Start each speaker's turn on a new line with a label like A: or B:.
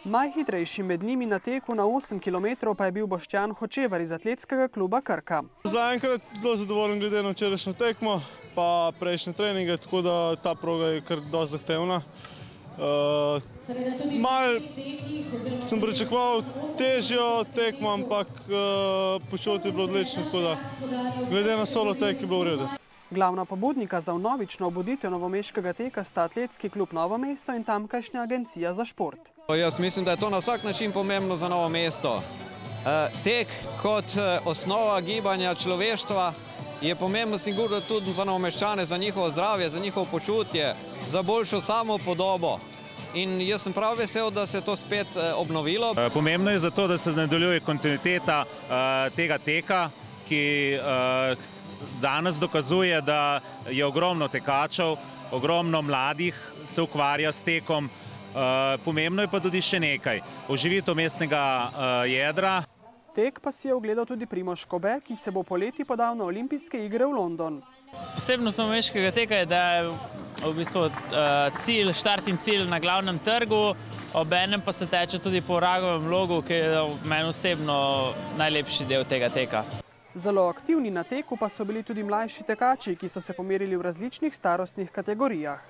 A: Najhitrejši med njimi na teku na 8 km pa je bil Boštjan Hočevar iz atletskega kluba Krka.
B: Zaenkrat zelo zadovoljen glede na včerajšnjo tekmo pa prejšnje treninge, tako da ta proga je kar dosti zahtevna. Malo sem pričakoval težjo tekmo, ampak počutje je bilo odlično, tako da glede na solo tek je bilo v redu.
A: Glavna pobudnika za vnovično obuditev novomeškega teka sta atletski klub Novo mesto in tamkajšnja agencija za šport.
C: Jaz mislim, da je to na vsak način pomembno za Novo mesto. Tek kot osnova gibanja človeštva je pomembno sigurno tudi za Novomeščane, za njihovo zdravje, za njihovo počutje, za boljšo samopodobo. In jaz sem prav vesel, da se je to spet obnovilo.
D: Pomembno je zato, da se nadaljuje kontinuiteta tega teka, ki danes dokazuje, da je ogromno tekačev, ogromno mladih se ukvarja s tekom. Pomembno je pa tudi še nekaj, oživitev mestnega jedra.
A: Tek pa si je ogledal tudi Primož Kobe, ki se bo poleti podal na olimpijske igre v London.
E: Posebnost novomeškega teka je, da je v bistvu štartni cilj na glavnem trgu, obenem pa se teče tudi po Ragovem logu, ki je meni osebno najlepši del tega teka.
A: Zelo aktivni na teku pa so bili tudi mlajši tekači, ki so se pomerili v različnih starostnih kategorijah.